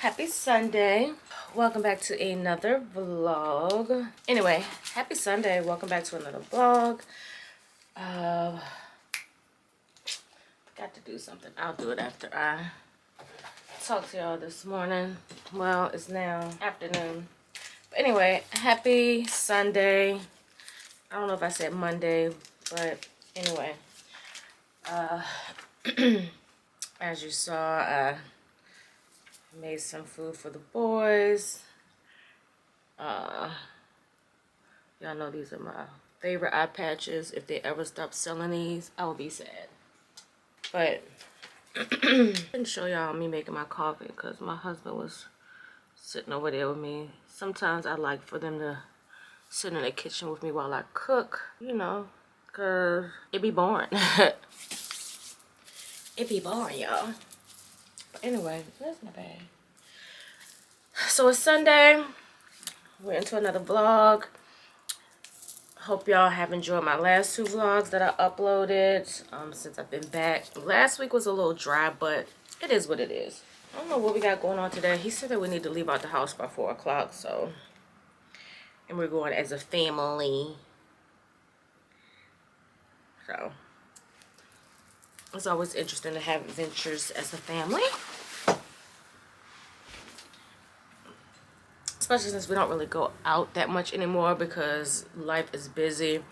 Happy Sunday. Welcome back to another vlog. Anyway, happy Sunday. Welcome back to another vlog. Got to do something. I'll do it after I talk to y'all this morning. Well, it's now afternoon. But anyway, happy Sunday. I don't know if I said Monday, but anyway. As you saw, I made some food for the boys. Y'all know these are my favorite eye patches. If they ever stop selling these, I will be sad. But I didn't show y'all me making my coffee because my husband was sitting over there with me. Sometimes I like for them to sit in the kitchen with me while I cook, you know, because it be boring. It be boring, y'all. But anyway, where's my bag? So it's Sunday. We're into another vlog. Hope y'all have enjoyed my last two vlogs that I uploaded since I've been back. Last week was a little dry, but it is what it is. I don't know what we got going on today. He said that we need to leave out the house by 4 o'clock, so. And we're going as a family. So. It's always interesting to have adventures as a family. Especially since we don't really go out that much anymore because life is busy.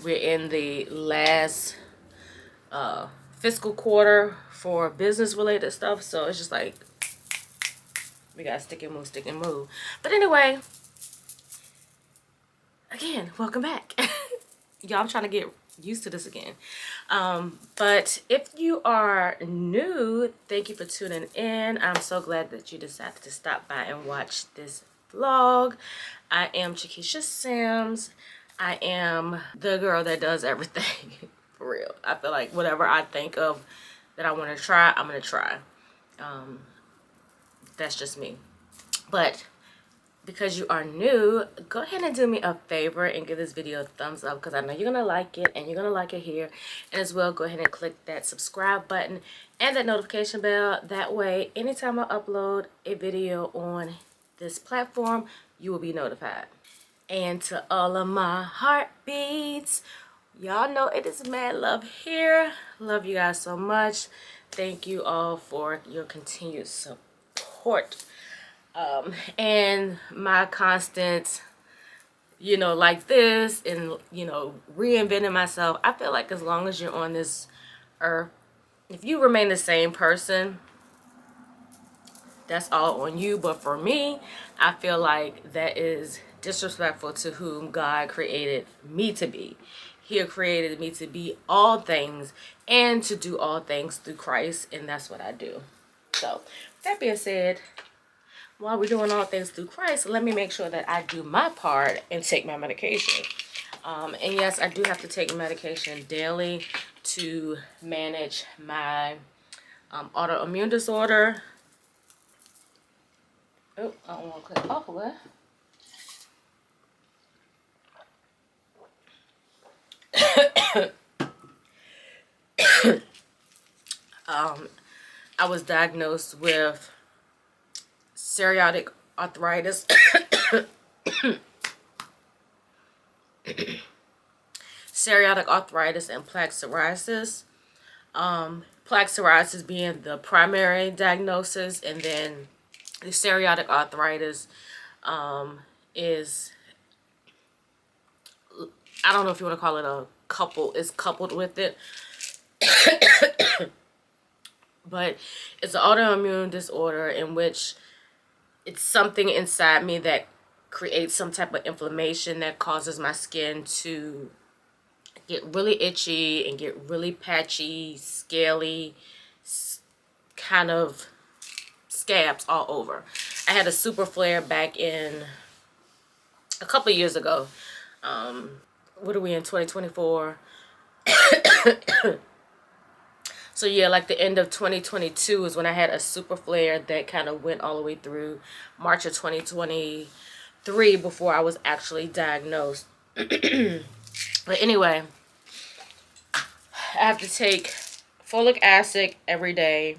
We're in the last fiscal quarter for business related stuff. So it's just like, we gotta stick and move. But anyway, again, welcome back. Y'all, I'm trying to get used to this again. But if you are new, thank you for tuning in. I'm so glad that you decided to stop by and watch this vlog. I am CheKesha Simms. I am the girl that does everything. For real. I feel like whatever I think of that I want to try, I'm going to try. That's just me. But because you are new, go ahead and do me a favor and give this video a thumbs up because I know you're going to like it and you're going to like it here. And as well, go ahead and click that subscribe button and that notification bell. That way, anytime I upload a video on this platform, you will be notified. And to all of my heartbeats, y'all know it is mad love here. Love you guys so much. Thank you all for your continued support. And my constant, you know, like this and, you know, reinventing myself. I feel like as long as you're on this earth, if you remain the same person, that's all on you. But for me, I feel like that is disrespectful to whom God created me to be. He created me to be all things and to do all things through Christ. And that's what I do. So with that being said, while we're doing all things through Christ, let me make sure that I do my part and take my medication. And yes, I do have to take medication daily to manage my autoimmune disorder. Oh, I don't want to click off of it. I was diagnosed with psoriatic arthritis. Psoriatic arthritis and plaque psoriasis. Plaque psoriasis being the primary diagnosis, and then the psoriatic arthritis is, I don't know if you want to call it a couple, it's coupled with it. But it's an autoimmune disorder in which it's something inside me that creates some type of inflammation that causes my skin to get really itchy and get really patchy, scaly, kind of scabs all over. I had a super flare back in a couple of years ago. What are we in, 2024? So yeah, like the end of 2022 is when I had a super flare that kind of went all the way through March of 2023 before I was actually diagnosed. But anyway, I have to take folic acid every day.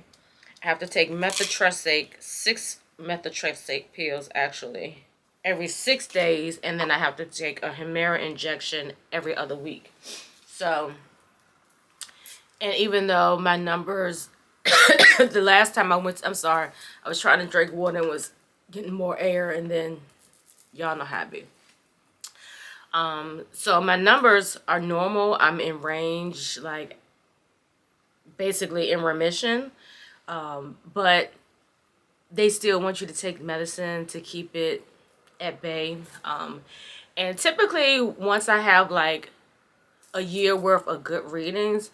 I have to take methotrexate 6 methotrexate pills actually every 6 days, and then I have to take a Humira injection every other week. So, and even though my numbers, the last time I went, I'm sorry, I was trying to drink water and was getting more air, and then y'all know how it be. So my numbers are normal. I'm in range, like basically in remission. But they still want you to take medicine to keep it at bay. And typically once I have like a year worth of good readings,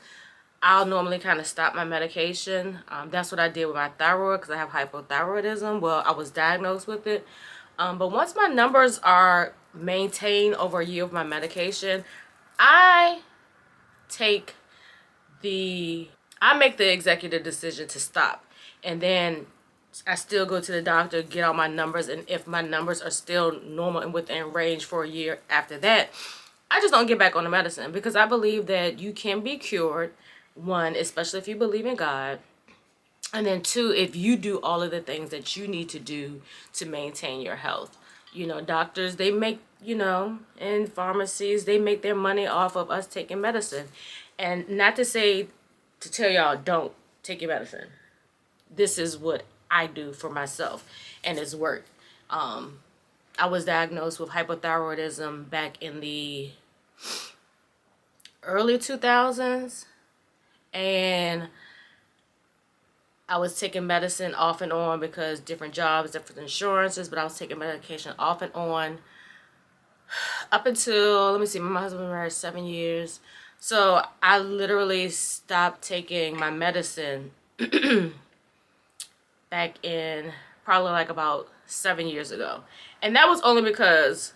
I'll normally kind of stop my medication. That's what I did with my thyroid, because I have hypothyroidism. Well, I was diagnosed with it. But once my numbers are maintained over a year of my medication, I make the executive decision to stop. And then I still go to the doctor, get all my numbers, and if my numbers are still normal and within range for a year after that, I just don't get back on the medicine, because I believe that you can be cured, one, especially if you believe in God, and then two, if you do all of the things that you need to do to maintain your health. You know, doctors, they make, you know, and pharmacies, they make their money off of us taking medicine. And not to say, to tell y'all, don't take your medicine. This is what I do for myself, and it's worked. I was diagnosed with hypothyroidism back in the early 2000s, and I was taking medicine off and on because different jobs, different insurances, but I was taking medication off and on up until, let me see, my husband was married 7 years. So I literally stopped taking my medicine back in probably like about 7 years ago. And that was only because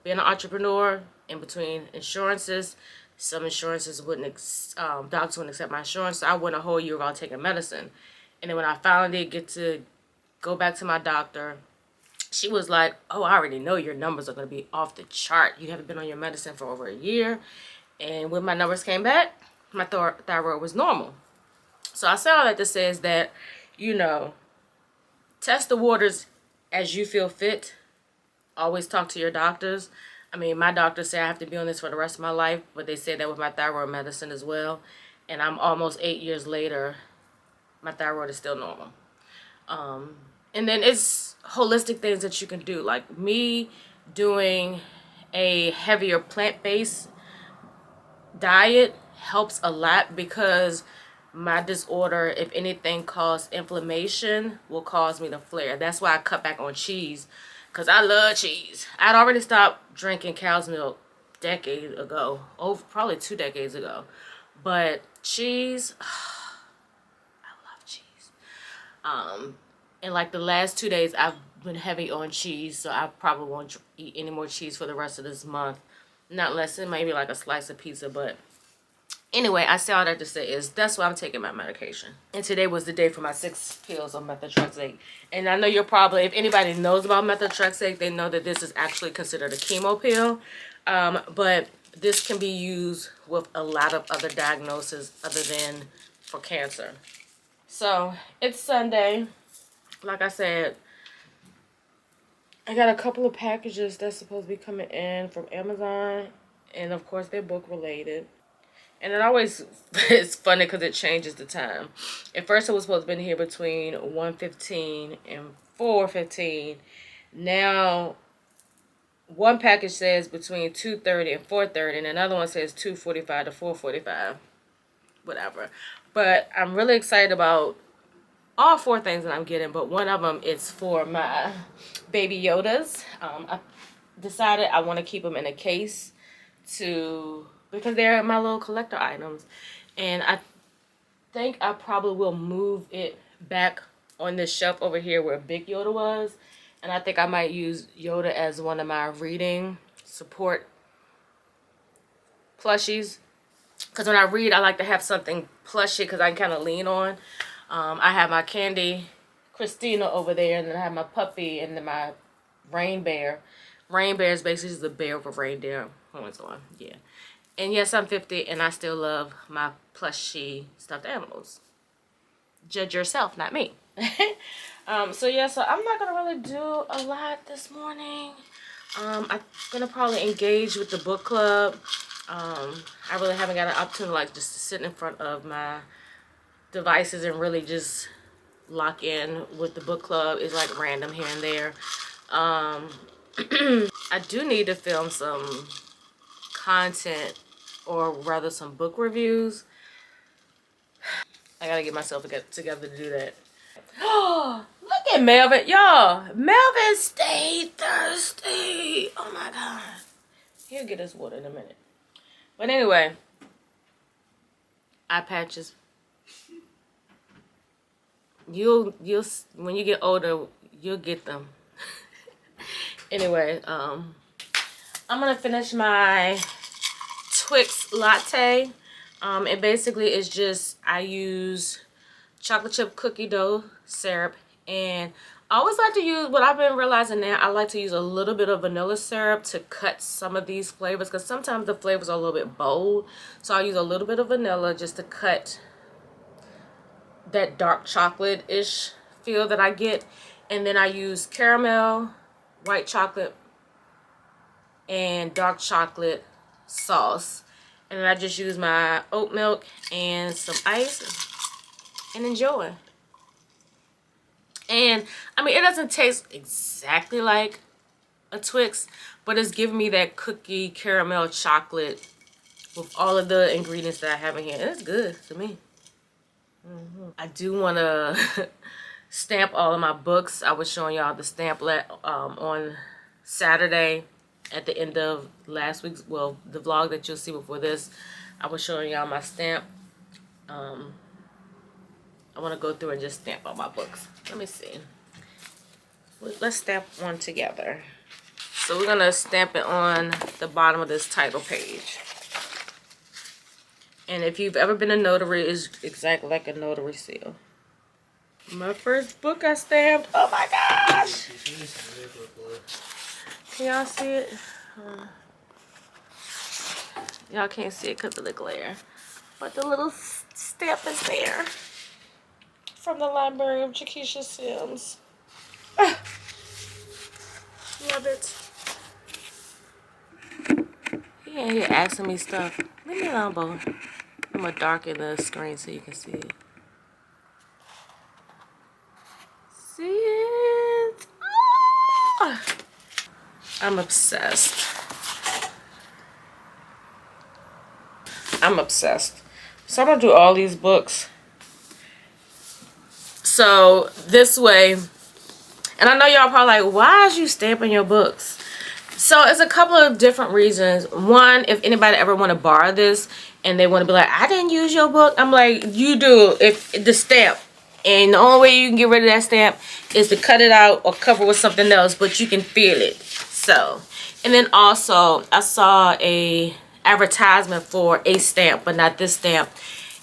being an entrepreneur, in between insurances, some insurances doctors wouldn't accept my insurance, so I went a whole year without taking medicine. And then when I finally get to go back to my doctor, she was like, oh, I already know your numbers are going to be off the chart. You haven't been on your medicine for over a year. And when my numbers came back, my thyroid was normal. So I say all that to say is that, you know, test the waters as you feel fit. Always talk to your doctors. I mean, my doctor said I have to be on this for the rest of my life, but they said that with my thyroid medicine as well. And I'm almost 8 years later, my thyroid is still normal. And then it's holistic things that you can do. Like me doing a heavier plant-based diet helps a lot, because my disorder, if anything, cause inflammation, will cause me to flare. That's why I cut back on cheese, because I love cheese. I'd already stopped drinking cow's milk decades ago, probably 2 decades ago. But cheese, I love cheese. And like the last 2 days, I've been heavy on cheese, so I probably won't eat any more cheese for the rest of this month. Not less than maybe like a slice of pizza, but anyway, I say all that to say is that's why I'm taking my medication. And today was the day for my 6 pills of methotrexate. And I know you're probably, if anybody knows about methotrexate, they know that this is actually considered a chemo pill. But this can be used with a lot of other diagnoses other than for cancer. So it's Sunday. Like I said, I got a couple of packages that's supposed to be coming in from Amazon. And of course, they're book related. And it always, it's funny because it changes the time. At first, it was supposed to be here between 1:15 and 4:15. Now, one package says between 2:30 and 4:30, and another one says 2:45 to 4:45. Whatever. But I'm really excited about all 4 things that I'm getting, but one of them is for my baby Yodas. I decided I want to keep them in a case because they're my little collector items. And I think I probably will move it back on this shelf over here where Big Yoda was. And I think I might use Yoda as one of my reading support plushies. Because when I read, I like to have something plushy because I can kind of lean on. I have my Candy Christina over there, and then I have my puppy and then my Rain Bear. Rain Bear is basically just a bear with a reindeer horns on. Yeah. And yes, I'm 50, and I still love my plushy stuffed animals. Judge yourself, not me. So yeah, so I'm not gonna really do a lot this morning. I'm gonna probably engage with the book club. I really haven't got an opportunity like just to sit in front of my devices and really just lock in with the book club. It's like random here and there. I do need to film some content, or rather some book reviews. I gotta get myself together to do that. Oh, look at Melvin. Y'all, Melvin stayed thirsty. Oh my God. He'll get his water in a minute. But anyway, eye patches. You'll when you get older, you'll get them. Anyway, I'm gonna finish my Twix latte. It basically is just, I use chocolate chip cookie dough syrup, and I always like to use, what I've been realizing now, I like to use a little bit of vanilla syrup to cut some of these flavors, because sometimes the flavors are a little bit bold. So I'll use a little bit of vanilla just to cut that dark chocolate-ish feel that I get. And then I use caramel, white chocolate, and dark chocolate sauce. And then I just use my oat milk and some ice and enjoy. And I mean, it doesn't taste exactly like a Twix, but it's giving me that cookie caramel chocolate with all of the ingredients that I have in here. And it's good to me. I do want to stamp all of my books. I was showing y'all the stamp on Saturday at the end of last week's, well, the vlog that you'll see before this. I was showing y'all my stamp. I want to go through and just stamp all my books. Let me see. Let's stamp one together. So we're going to stamp it on the bottom of this title page. And if you've ever been a notary, it's exactly like a notary seal. My first book I stamped. Oh my gosh! Can y'all see it? Y'all can't see it because of the glare. But the little stamp is there. From the library of CheKesha Simms. Love it. He ain't here asking me stuff. Leave me alone, boy. I'm gonna darken the screen so you can see it. See it? Oh! I'm obsessed. I'm obsessed. So I'm gonna do all these books. So this way, and I know y'all probably like, why is you stamping your books? So it's a couple of different reasons. One, if anybody ever want to borrow this and they want to be like, I didn't use your book, I'm like, you do. If the stamp, and the only way you can get rid of that stamp is to cut it out or cover with something else, but you can feel it. So, and then also I saw a advertisement for a stamp, but not this stamp,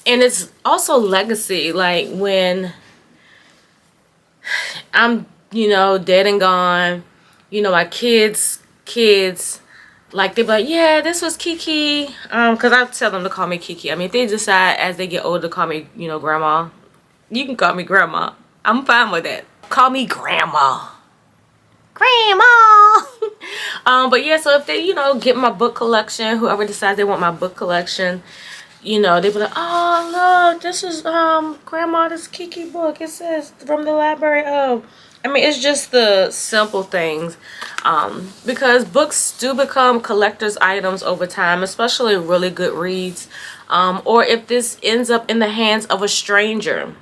and it's also legacy. Like when I'm, you know, dead and gone, you know, my kids, like they be like, yeah, this was Kiki, because I tell them to call me Kiki. I mean, if they decide as they get older to call me, you know, grandma, you can call me grandma. I'm fine with that. Call me grandma. But yeah, so if they, you know, get my book collection, whoever decides they want my book collection, you know, they be like, oh look, this is grandma's Kiki book. It says from the library of. I mean, it's just the simple things, because books do become collector's items over time, especially really good reads, or if this ends up in the hands of a stranger.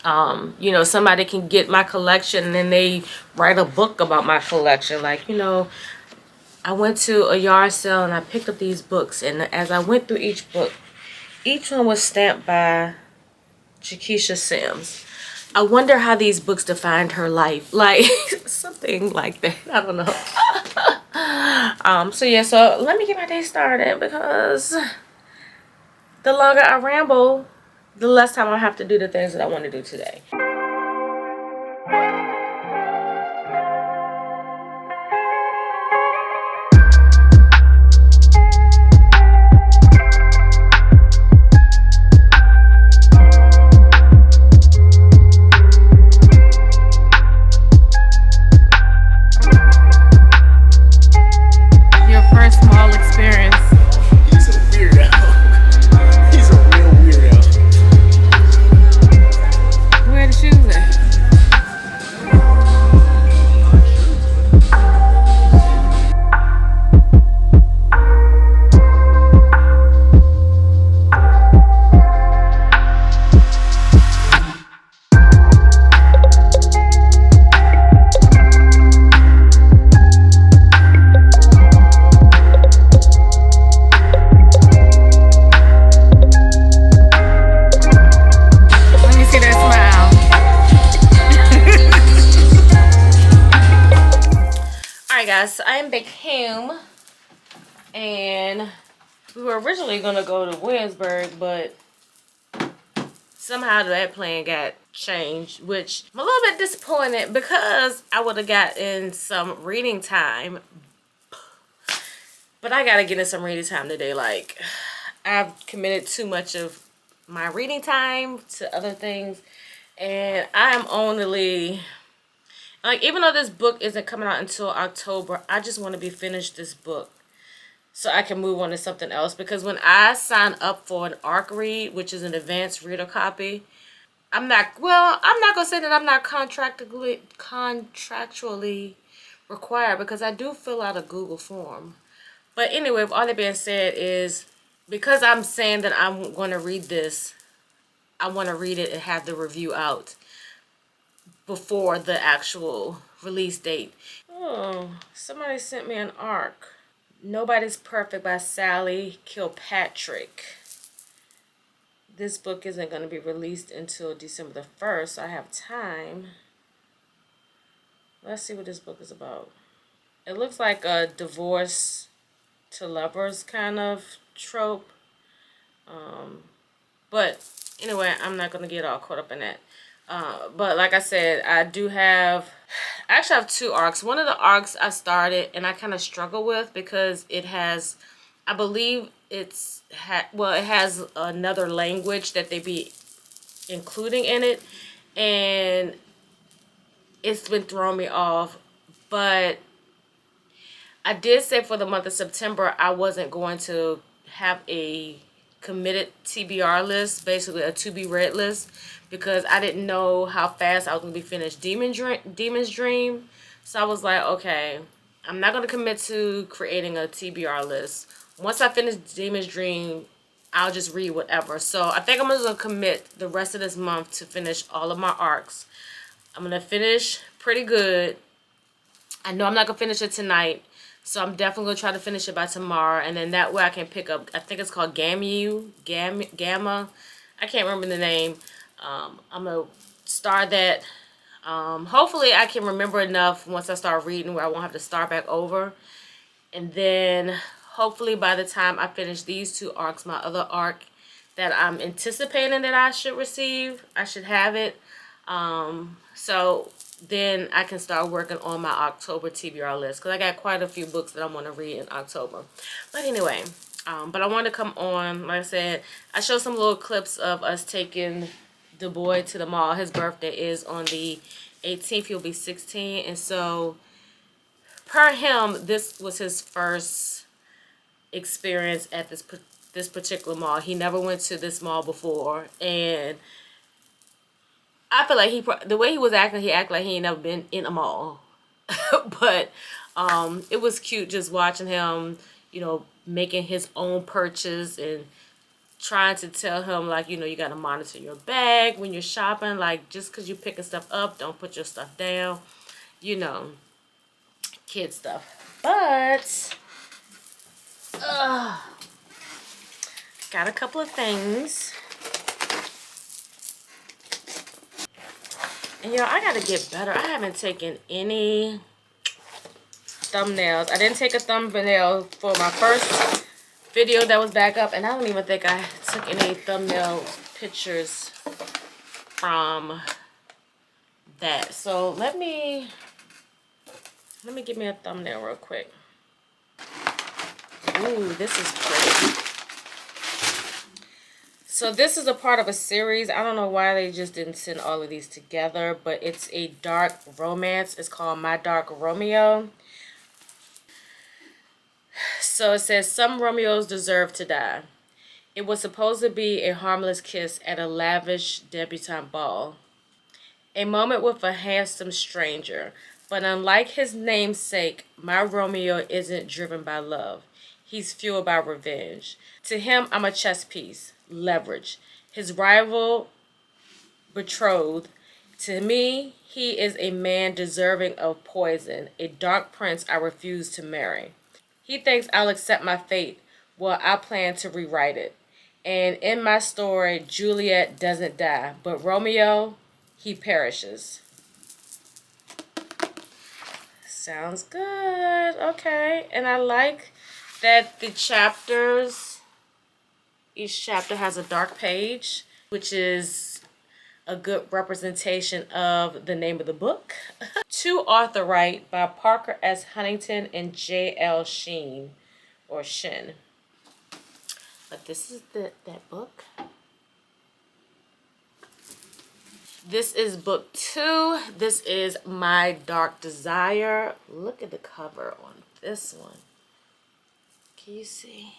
You know, somebody can get my collection and then they write a book about my collection. Like, you know, I went to a yard sale and I picked up these books, and as I went through each book, each one was stamped by CheKesha Simms. I wonder how these books defined her life. Like, something like that. I don't know. So yeah, so let me get my day started, because the longer I ramble, the less time I have to do the things that I want to do today. guys, so I am back home, and we were originally gonna go to Williamsburg, but somehow that plan got changed, which I'm a little bit disappointed because I would have gotten some reading time. But I gotta get in some reading time today. Like, I've committed too much of my reading time to other things, and I am only, like, even though this book isn't coming out until October, I just want to be finished this book so I can move on to something else. Because when I sign up for an ARC read, which is an advanced reader copy, I'm not gonna say that I'm not contractually required, because I do fill out a Google form. But anyway, with all that being said, is because I'm saying that I'm going to read this, I want to read it and have the review out before the actual release date. Oh, somebody sent me an ARC. Nobody's Perfect by Sally Kilpatrick. This book isn't going to be released until December the 1st, so I have time. Let's see what this book is about. It looks like a divorce to lovers kind of trope. But anyway, I'm not going to get all caught up in that. But like I said, I actually have two arcs. One of the arcs I started and I kind of struggle with because it has, I believe it has another language that they be including in it, and it's been throwing me off. But I did say for the month of September I wasn't going to have a committed TBR list, basically a to be read list, because I didn't know how fast I was going to be finished Demon's Dream. So I was like, okay, I'm not going to commit to creating a TBR list. Once I finish Demon's Dream, I'll just read whatever. So I think I'm going to commit the rest of this month to finish all of my arcs. I'm going to finish Pretty Good. I know I'm not going to finish it tonight, so I'm definitely going to try to finish it by tomorrow. And then that way I can pick up, I think it's called Gamma. I can't remember the name. I'm going to start that. Hopefully I can remember enough once I start reading where I won't have to start back over. And then hopefully by the time I finish these two arcs, my other arc that I'm anticipating that I should receive, I should have it. So then I can start working on my October TBR list, because I got quite a few books that I want to read in October. But anyway, but I wanted to come on, like I said, I showed some little clips of us taking the boy to the mall. His birthday is on the 18th. He'll be 16. And so per him, this was his first experience at this particular mall. He never went to this mall before, and I feel like the way he was acting, he acted like he ain't never been in a mall. But it was cute just watching him, you know, making his own purchase and trying to tell him, like, you know, you got to monitor your bag when you're shopping. Like, just because you're picking stuff up, don't put your stuff down. You know, kid stuff. But got a couple of things. And y'all, I gotta get better. I haven't taken any thumbnails. I didn't take a thumbnail for my first video that was back up, and I don't even think I took any thumbnail pictures from that. So let me give me a thumbnail real quick. Ooh, this is pretty. So this is a part of a series. I don't know why they just didn't send all of these together, but it's a dark romance. It's called My Dark Romeo. So it says, some Romeos deserve to die. It was supposed to be a harmless kiss at a lavish debutante ball. A moment with a handsome stranger. But unlike his namesake, my Romeo isn't driven by love. He's fueled by revenge. To him, I'm a chess piece. Leverage. His rival, betrothed. To me, he is a man deserving of poison. A dark prince I refuse to marry. He thinks I'll accept my fate. Well, I plan to rewrite it. And in my story, Juliet doesn't die. But Romeo, he perishes. Sounds good. Okay. And I like that the chapters, each chapter has a dark page, which is a good representation of the name of the book. To Author Right by Parker S. Huntington and J.L. Sheen, or Shin. But this is that book. This is book 2. This is My Dark Desire. Look at the cover on this one. Can you see?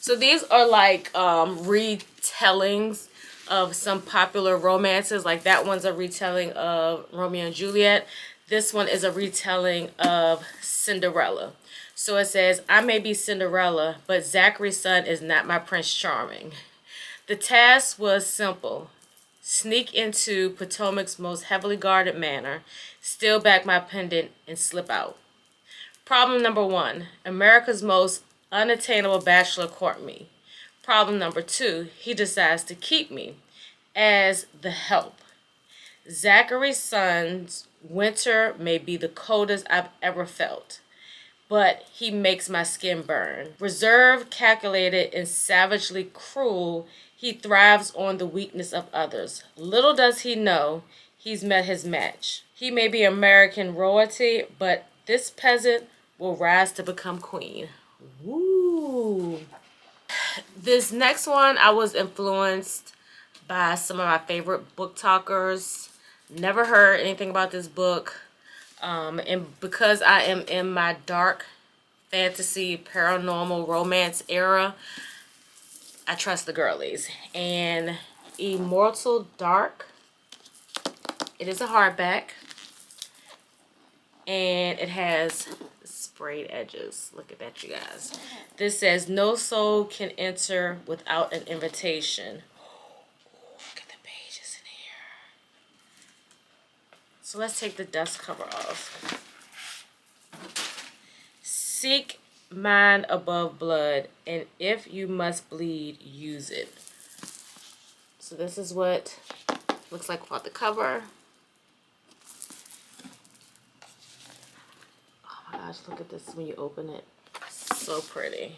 So these are like retellings of some popular romances. Like that one's a retelling of Romeo and Juliet. This one is a retelling of Cinderella. So it says, I may be Cinderella, but Zachary's son is not my Prince Charming. The task was simple. Sneak into Potomac's most heavily guarded manor, steal back my pendant, and slip out. Problem number 1, America's most unattainable bachelor court me. Problem number 2, he decides to keep me as the help. Zachary's son's winter may be the coldest I've ever felt, but he makes my skin burn. Reserved, calculated, and savagely cruel, he thrives on the weakness of others. Little does he know he's met his match. He may be American royalty, but this peasant will rise to become queen. Woo! This next one, I was influenced by some of my favorite book talkers. Never heard anything about this book. And because I am in my dark fantasy, paranormal romance era, I trust the girlies. And Immortal Dark, it is a hardback. And it has sprayed edges. Look at that, you guys. This says, no soul can enter without an invitation. Look at the pages in here. So let's take the dust cover off. Seek mind above blood, and if you must bleed, use it. So this is what it looks like without the cover. Oh my gosh, look at this when you open it. So pretty.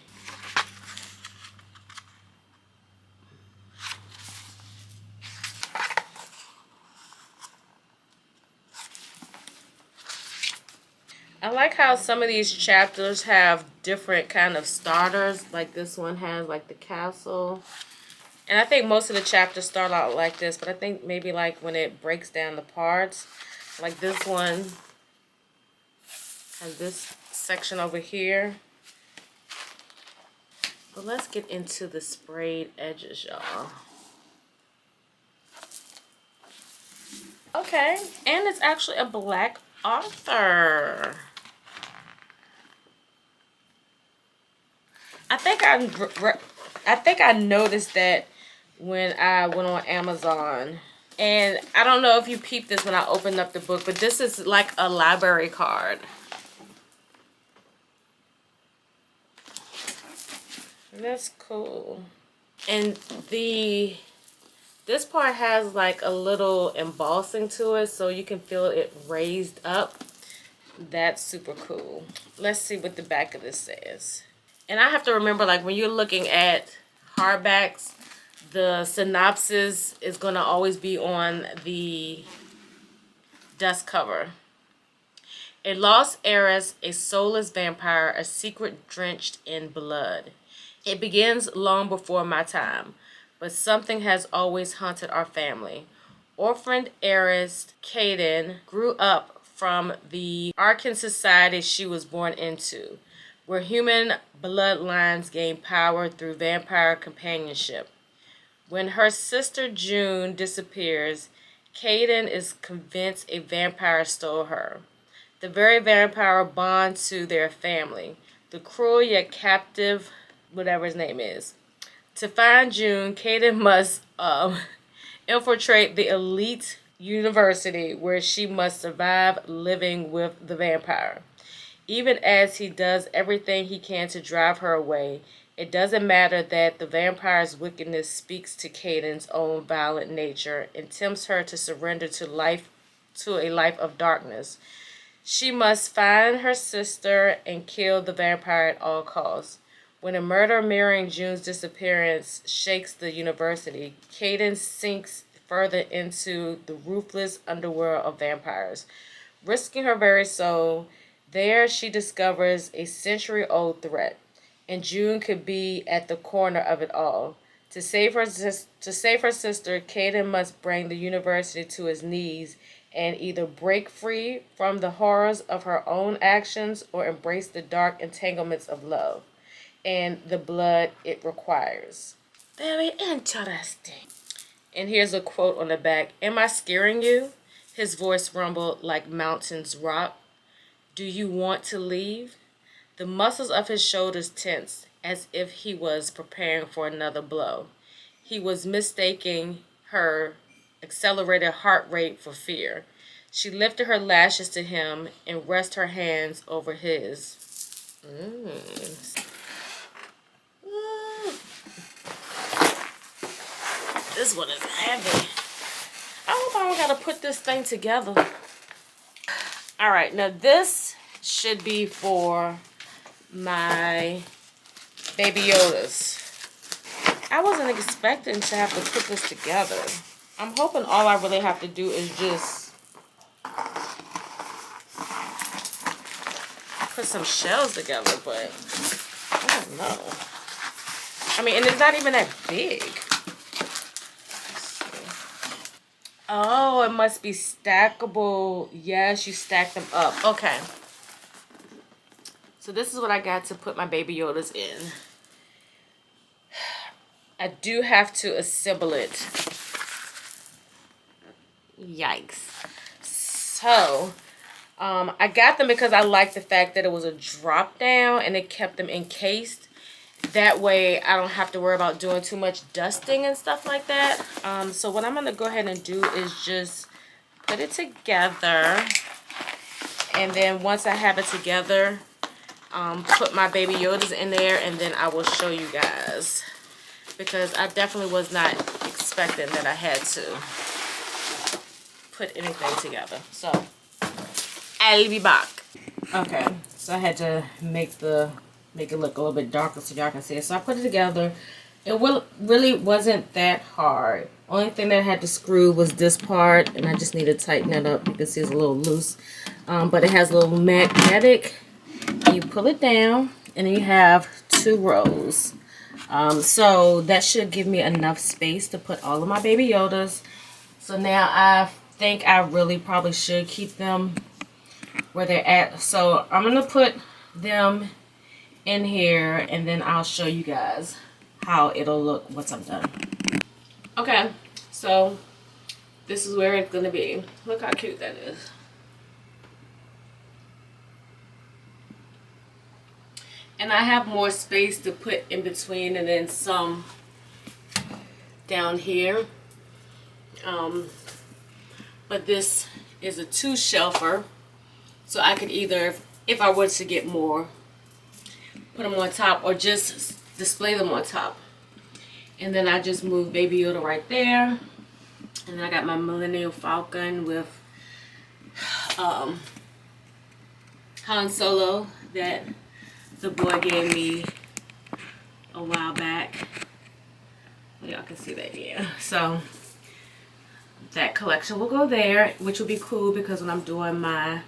I like how some of these chapters have different kind of starters. Like this one has like the castle. And I think most of the chapters start out like this. But I think maybe like when it breaks down the parts. Like this one has this section over here. But let's get into the sprayed edges, y'all. Okay. And it's actually a black author. I think I noticed that when I went on Amazon. And I don't know if you peeped this when I opened up the book, but this is like a library card. That's cool. And this part has like a little embossing to it, so you can feel it raised up. That's super cool. Let's see what the back of this says. And I have to remember, like, when you're looking at hardbacks, the synopsis is going to always be on the dust cover. A lost heiress, a soulless vampire, a secret drenched in blood. It begins long before my time, but something has always haunted our family. Orphaned heiress Kaden grew up from the Arkan society she was born into, where human bloodlines gain power through vampire companionship. When her sister June disappears, Kaden is convinced a vampire stole her. The very vampire bonds to their family, the cruel yet captive, whatever his name is. To find June, Kaden must infiltrate the elite university where she must survive living with the vampire. Even as he does everything he can to drive her away, It doesn't matter that the vampire's wickedness speaks to Caden's own violent nature and tempts her to surrender to a life of darkness. She must find her sister and kill the vampire at all costs. When a murder mirroring June's disappearance shakes the university, Caden sinks further into the ruthless underworld of vampires. Risking her very soul, there she discovers a century-old threat, and June could be at the corner of it all. To save her sister, Caden must bring the university to his knees and either break free from the horrors of her own actions or embrace the dark entanglements of love and the blood it requires. Very interesting. And here's a quote on the back. Am I scaring you? His voice rumbled like mountains rock. Do you want to leave? The muscles of his shoulders tensed as if he was preparing for another blow. He was mistaking her accelerated heart rate for fear. She lifted her lashes to him and rested her hands over his. This one is heavy. I hope I don't gotta put this thing together. All right, now this should be for my Baby Yodas. I wasn't expecting to have to put this together. I'm hoping all I really have to do is just put some shells together, but I don't know. I mean, and it's not even that big. Oh, it must be stackable. Yes, you stack them up. Okay. So this is what I got to put my Baby Yodas in. I do have to assemble it. Yikes. So, I got them because I like the fact that it was a drop down and it kept them encased. That way I don't have to worry about doing too much dusting and stuff like that. So what I'm going to go ahead and do is just put it together. And then once I have it together, put my Baby Yodas in there and then I will show you guys. Because I definitely was not expecting that I had to put anything together. So, I'll be back. Okay, so I had to make it look a little bit darker so y'all can see it. So I put it together. It really wasn't that hard. Only thing that I had to screw was this part, and I just need to tighten it up. You can see it's a little loose. But it has a little magnetic. You pull it down, and then you have 2 rows. So that should give me enough space to put all of my Baby Yodas. So now I think I really probably should keep them where they're at. So I'm going to put them in here and then I'll show you guys how it'll look once I'm done. Okay, so this is where it's going to be. Look how cute that is. And I have more space to put in between and then some down here. But this is a 2-shelfer. So I could either, if I were to get more, put them on top or just display them on top. And then I just move Baby Yoda right there. And then I got my Millennial Falcon with Han Solo that the boy gave me a while back. Y'all can see that, yeah. So that collection will go there, which will be cool because when I'm doing my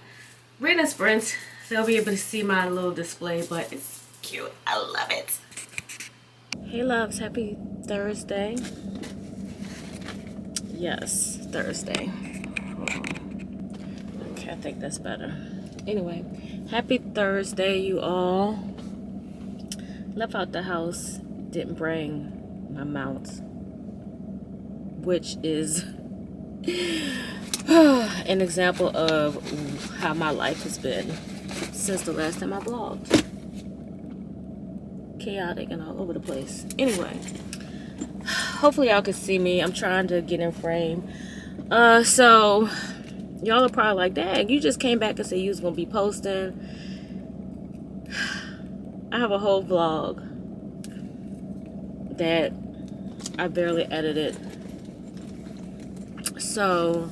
reading sprints, they'll be able to see my little display, but it's cute. I love it. Hey loves, happy Thursday. Yes, Thursday. Okay, I think that's better. Anyway, happy Thursday, you all. Left out the house, didn't bring my mount, which is an example of how my life has been since the last time I vlogged. Chaotic and all over the place. Anyway, hopefully y'all can see me. I'm trying to get in frame. So y'all are probably like, dang, you just came back and said you was gonna be posting. I have a whole vlog that I barely edited. So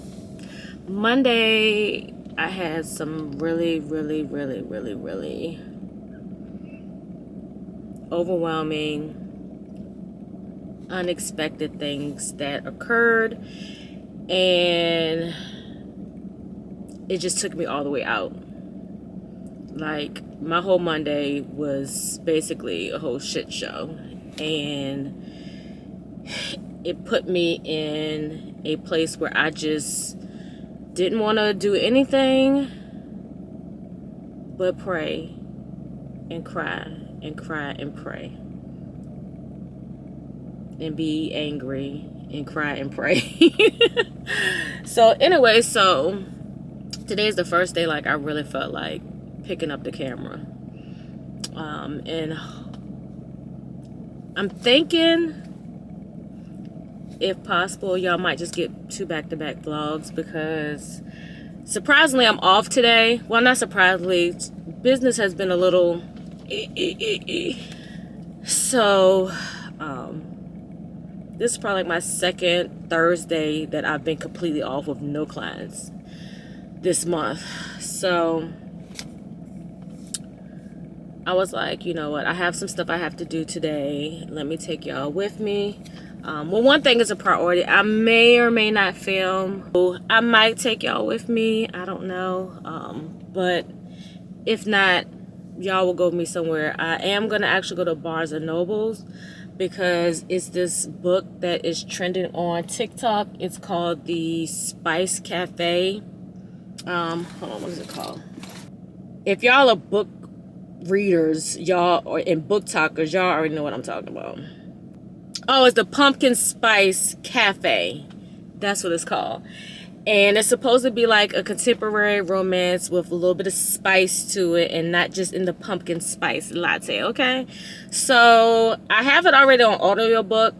Monday I had some really overwhelming, unexpected things that occurred, and it just took me all the way out. Like, my whole Monday was basically a whole shit show, and it put me in a place where I just didn't want to do anything but pray and cry and cry and pray and be angry and cry and pray. So anyway, so today is the first day like I really felt like picking up the camera, and I'm thinking, if possible, y'all might just get 2 back-to-back vlogs, because surprisingly I'm off today. Well, not surprisingly, business has been a little so this is probably like my second Thursday that I've been completely off with no clients this month. So I was like, you know what, I have some stuff I have to do today. Let me take y'all with me. Well, one thing is a priority. I may or may not film. I might take y'all with me. I don't know. But if not, y'all will go with me somewhere. I am going to actually go to Barnes and Nobles, because it's this book that is trending on TikTok. It's called the Spice Cafe. Hold on, what is it called? If y'all are book readers, y'all, or in book talkers, y'all already know what I'm talking about. Oh, it's the Pumpkin Spice Cafe. That's what it's called. And it's supposed to be like a contemporary romance with a little bit of spice to it, and not just in the pumpkin spice latte, okay? So I have it already on audiobook.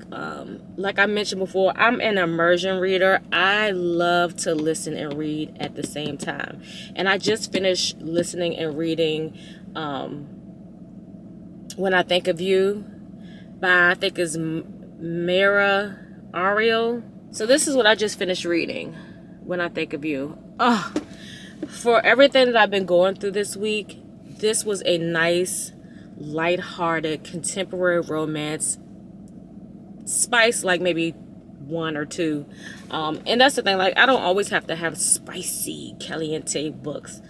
Like I mentioned before, I'm an immersion reader. I love to listen and read at the same time. And I just finished listening and reading When I Think of You by, I think is Mara Ariel. So this is what I just finished reading, When I Think of You. Oh, for everything that I've been going through this week, this was a nice, lighthearted, contemporary romance. Spice, like maybe 1 or 2. And that's the thing, like, I don't always have to have spicy, caliente books.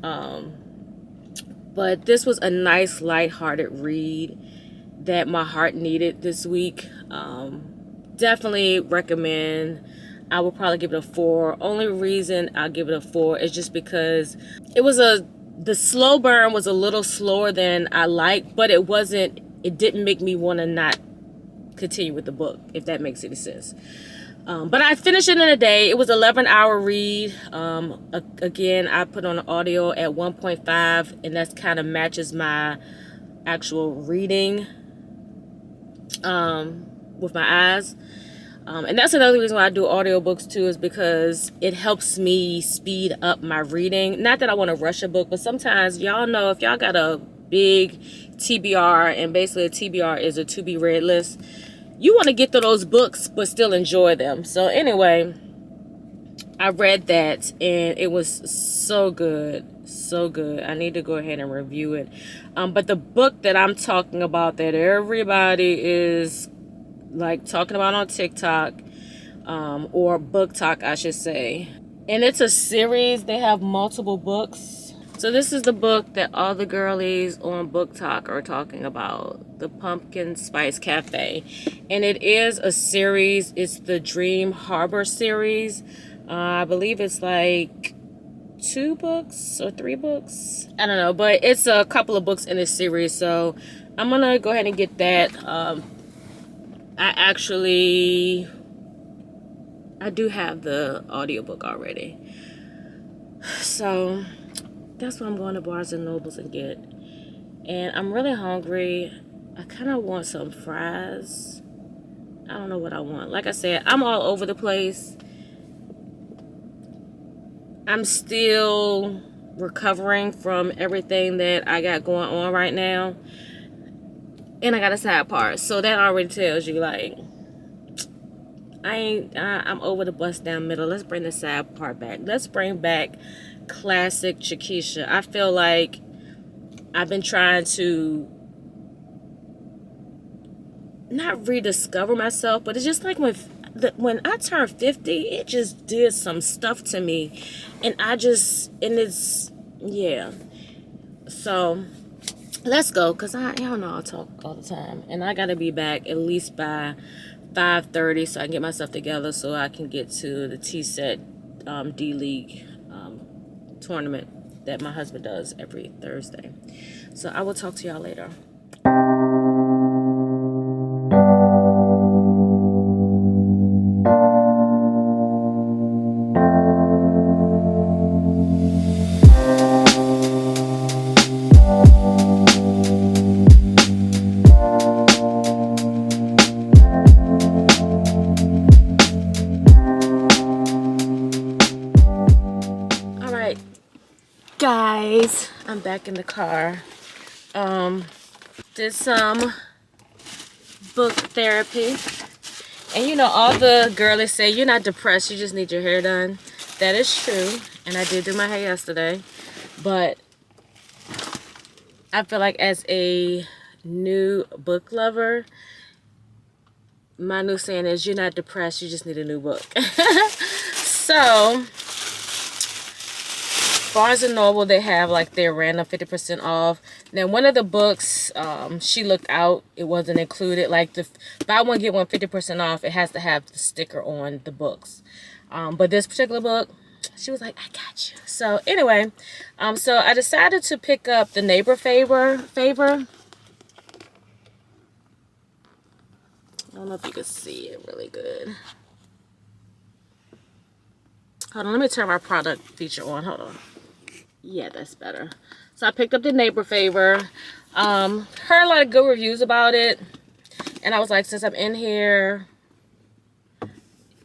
But this was a nice, lighthearted read that my heart needed this week. Definitely recommend. I will probably give it a 4. Only reason I'll give it a 4 is just because it was the slow burn was a little slower than I liked, but it didn't make me want to not continue with the book, if that makes any sense. But I finished it in a day. It was an 11-hour read. Again, I put on the audio at 1.5, and that kind of matches my actual reading with my eyes. And that's another reason why I do audiobooks too, is because it helps me speed up my reading. Not that I want to rush a book, but sometimes, y'all know, if y'all got a big TBR, and basically a TBR is a to be read list, you want to get through those books but still enjoy them. So anyway, I read that and it was so good. So good. I need to go ahead and review it. But the book that I'm talking about, that everybody is like talking about on TikTok, or book talk, I should say. And it's a series. They have multiple books. So this is the book that all the girlies on Book Talk are talking about, the Pumpkin Spice Cafe. And it is a series. It's the Dream Harbor series. I believe it's like 2 books or 3 books. I don't know, but it's a couple of books in this series. So I'm going to go ahead and get that. I do have the audiobook already. So that's what I'm going to Barnes and Nobles and get. And I'm really hungry. I kind of want some fries. I don't know what I want. Like I said, I'm all over the place. I'm still recovering from everything that I got going on right now. and I got a side part. So that already tells you, like, I'm over the bust down middle. Let's bring the side part back. Let's bring back classic CheKesha. I feel like I've been trying to not rediscover myself, but it's just like when I turned 50, it just did some stuff to me, and it's, yeah. So let's go, because y'all know I talk all the time, and I gotta be back at least by 5:30 so I can get myself together so I can get to the T-Set D-League tournament that my husband does every Thursday. So I will talk to y'all later. Guys, I'm back in the car. Did some book therapy, and you know, all the girlies say you're not depressed, you just need your hair done. That is true, and I did do my hair yesterday, but I feel like as a new book lover, my new saying is you're not depressed, you just need a new book. So Barnes & Noble, they have like their random 50% off. Now, one of the books, she looked out, it wasn't included. Like the buy one, get one 50% off, it has to have the sticker on the books. But this particular book, she was like, I got you. So anyway, so I decided to pick up The Neighbor Favor. I don't know if you can see it really good. Hold on, let me turn my product feature on. Hold on. Yeah, that's better. So I picked up The Neighbor Favor. Heard a lot of good reviews about it. And I was like, since I'm in here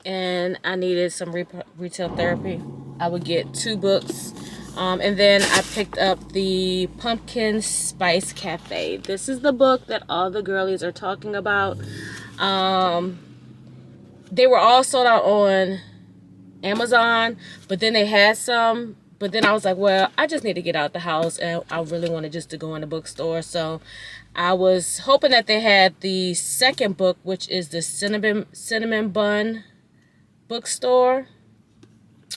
and I needed some retail therapy, I would get 2 books. And then I picked up the Pumpkin Spice Cafe. This is the book that all the girlies are talking about. They were all sold out on Amazon, but then they had some. But then I was like, well, I just need to get out the house, and I really wanted just to go in the bookstore. So I was hoping that they had the second book, which is the Cinnamon Bun bookstore.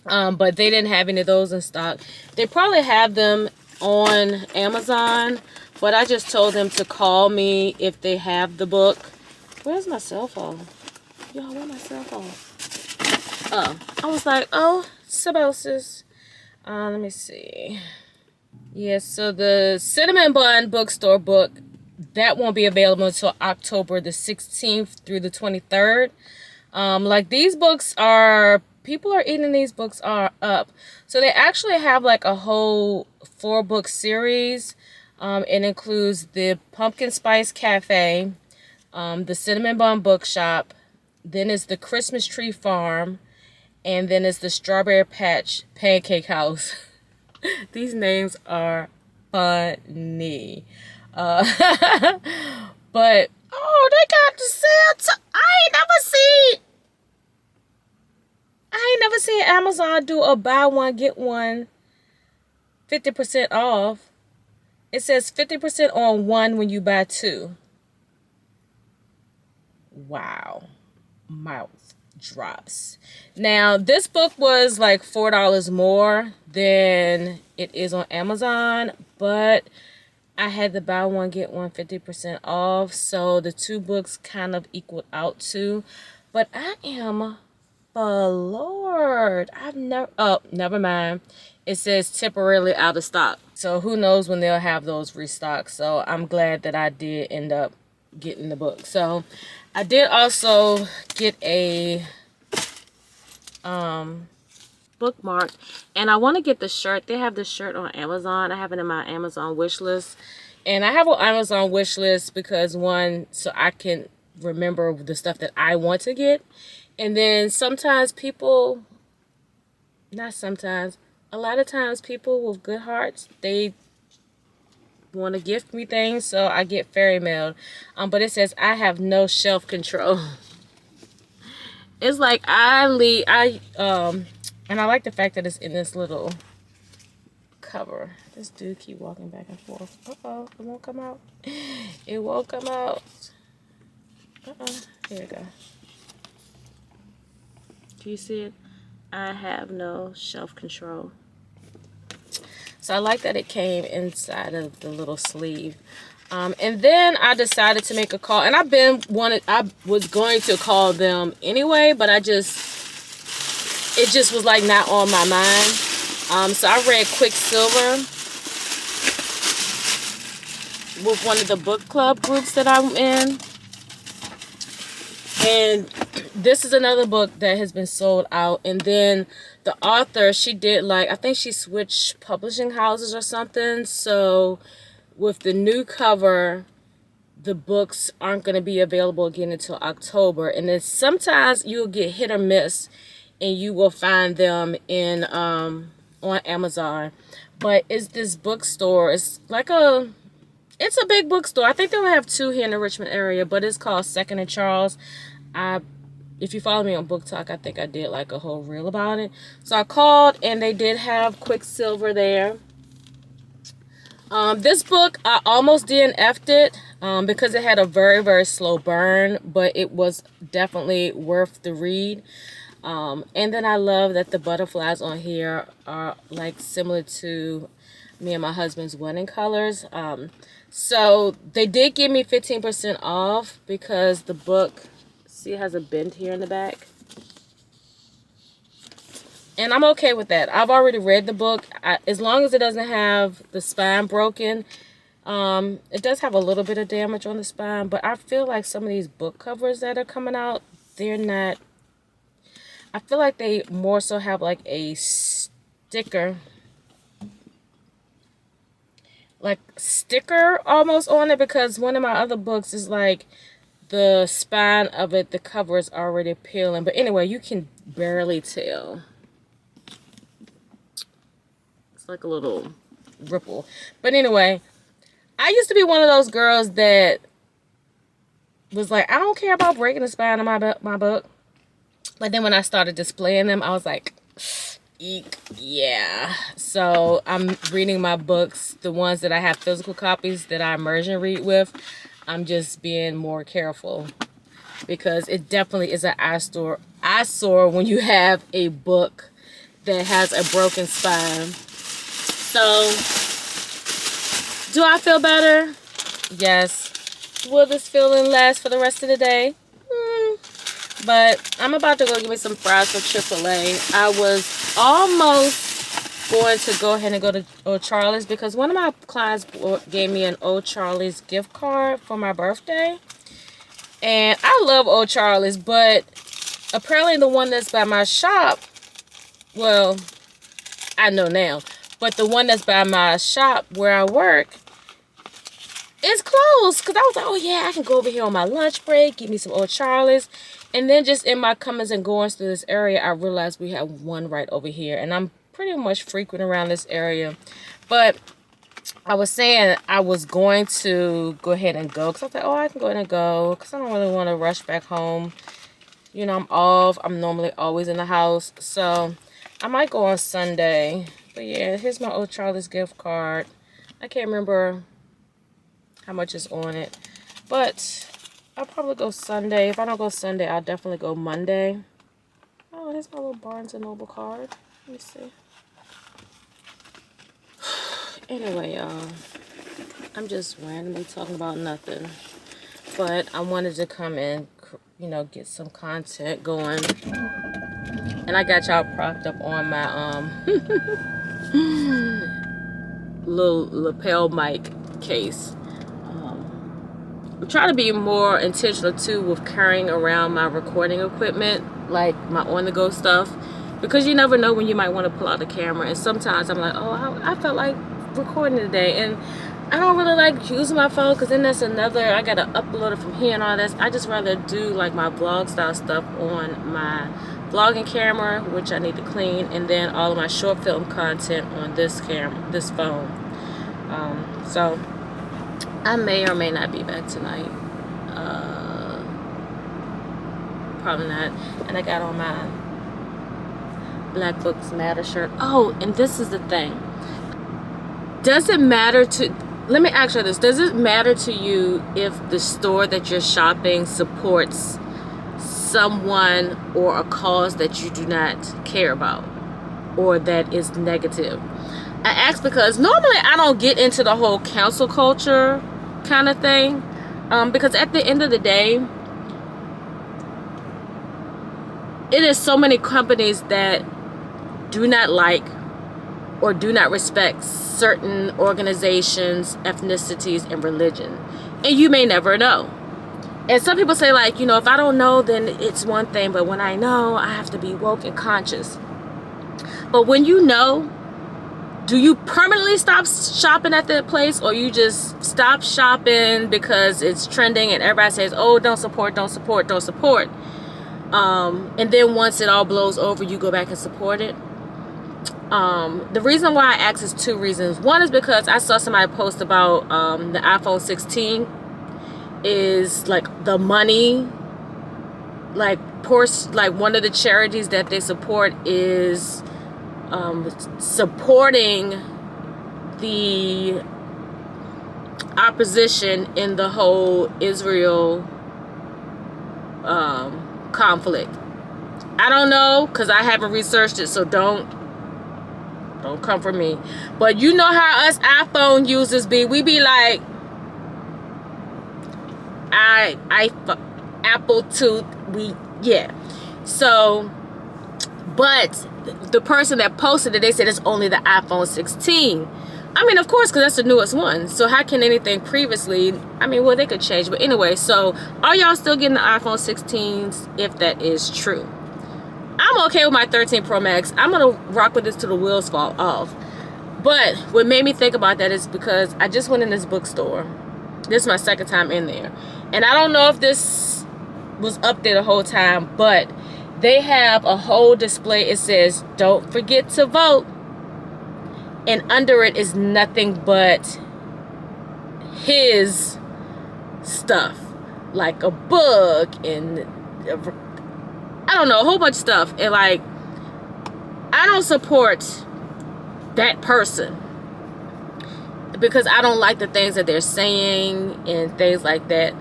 But they didn't have any of those in stock. They probably have them on Amazon, but I just told them to call me if they have the book. Where's my cell phone? Y'all, where's my cell phone? Oh, I was like, oh, Saboses. Let me see. Yes, so the Cinnamon Bun bookstore book, that won't be available until October the 16th through the 23rd. Like these books are, people are eating these books are up. So they actually have like a whole 4-book series. It includes the Pumpkin Spice Cafe, the Cinnamon Bun Bookshop, then it's the Christmas Tree Farm, and then it's the Strawberry Patch Pancake House. These names are funny. But, oh, they got the sale. I ain't never seen Amazon do a buy one, get one 50% off. It says 50% on one when you buy 2. Wow. Mouth drops. Now, this book was like $4 more than it is on Amazon, but I had the buy one get one 50% off, so the 2 books kind of equaled out to. But I am floored. Never mind. It says temporarily out of stock, so who knows when they'll have those restocked. So I'm glad that I did end up getting the book. So I did also get a bookmark, and I want to get the shirt. They have the shirt on Amazon. I have it in my Amazon wish list, and I have an Amazon wish list because, one, so I can remember the stuff that I want to get, and then sometimes people, not sometimes, a lot of times people with good hearts, they want to gift me things, so I get fairy mail. But it says I have no shelf control. It's like and I like the fact that it's in this little cover. This dude keep walking back and forth. Uh-oh, it won't come out. It won't come out. Here we go. Do you see it? I have no shelf control. So I like that it came inside of the little sleeve. And then I decided to make a call, and I was going to call them anyway, but it just was like not on my mind. So I read Quicksilver with one of the book club groups that I'm in. And this is another book that has been sold out. And then the author, she did I think she switched publishing houses or something. So with the new cover, the books aren't going to be available again until October. And then sometimes you'll get hit or miss and you will find them in on Amazon. But it's this bookstore. It's it's a big bookstore. I think they only have 2 here in the Richmond area, but it's called Second and Charles. If you follow me on Book Talk, I think I did a whole reel about it. So I called, and they did have Quicksilver there. This book, I almost DNF'd it because it had a very, very slow burn, but it was definitely worth the read. And then I love that the butterflies on here are similar to me and my husband's wedding colors. So they did give me 15% off because the book, see, it has a bend here in the back. And I'm okay with that. I've already read the book. As long as it doesn't have the spine broken. It does have a little bit of damage on the spine, but I feel like some of these book covers that are coming out, they're not. I feel like they more so have a sticker. Sticker almost on it, because one of my other books is the spine of it, the cover is already peeling. But anyway, you can barely tell. It's like a little ripple. But anyway, I used to be one of those girls that was I don't care about breaking the spine of my book. But then when I started displaying them, I was like, eek, yeah. So I'm reading my books, the ones that I have physical copies that I immersion read with. I'm just being more careful because it definitely is an eyesore when you have a book that has a broken spine. So, do I feel better? Yes. Will this feeling last for the rest of the day? But I'm about to go get me some fries from AAA. I was almost going to go ahead and go to Old Charlie's because one of my clients gave me an Old Charlie's gift card for my birthday. And I love Old Charlie's, but apparently the one that's by my shop, well, I know now, but the one that's by my shop where I work is closed. Because I was like, oh yeah, I can go over here on my lunch break, get me some Old Charlie's. And then just in my comings and goings through this area, I realized we have one right over here. And I'm pretty much frequent around this area. But I was saying I was going to go ahead and go. Because I thought, oh, I can go ahead and go. Because I don't really want to rush back home. You know, I'm off. I'm normally always in the house. So I might go on Sunday. But yeah, here's my Old Charlie's gift card. I can't remember how much is on it. But I'll probably go Sunday. If I don't go Sunday, I'll definitely go Monday. Oh, here's my little Barnes & Noble card. Let me see. Anyway, y'all. I'm just randomly talking about nothing. But I wanted to come in, you know, get some content going. And I got y'all propped up on my little lapel mic case. I'm trying to be more intentional too with carrying around my recording equipment, like my on-the-go stuff, because you never know when you might want to pull out the camera. And sometimes I'm like, oh, I felt like recording today, and I don't really like using my phone because then that's another, I gotta upload it from here and all this. I just rather do like my vlog style stuff on my vlogging camera, which I need to clean, and then all of my short film content on this phone. So I may or may not be back tonight. Probably not. And I got on my Black Books Matter shirt. Oh, and this is the thing. Does it matter to... Let me ask you this. Does it matter to you if the store that you're shopping supports someone or a cause that you do not care about or that is negative? I ask because normally I don't get into the whole cancel culture kind of thing, because at the end of the day, it is so many companies that do not like or do not respect certain organizations, ethnicities, and religion, and you may never know. And some people say, like, you know, if I don't know, then it's one thing, but when I know, I have to be woke and conscious. But when you know, do you permanently stop shopping at that place, or you just stop shopping because it's trending and everybody says, oh, don't support, don't support, don't support, and then once it all blows over, you go back and support it? The reason why I ask is two reasons. One is because I saw somebody post about the iPhone 16 is like the money, like one of the charities that they support is supporting the opposition in the whole Israel conflict. I don't know, because I haven't researched it, so don't come for me. But you know how us iPhone users be. We be like, Apple tooth, yeah. So, but the person that posted it, they said it's only the iPhone 16. I mean, of course, because that's the newest one. So how can anything previously, I mean, well, they could change. But anyway, so are y'all still getting the iPhone 16s if that is true? I'm okay with my 13 Pro Max. I'm going to rock with this till the wheels fall off. But what made me think about that is because I just went in this bookstore. This is my second time in there. And I don't know if this was up there the whole time, but they have a whole display. It says, don't forget to vote. And under it is nothing but his stuff. Like a book and I don't know, a whole bunch of stuff. And like, I don't support that person because I don't like the things that they're saying and things like that.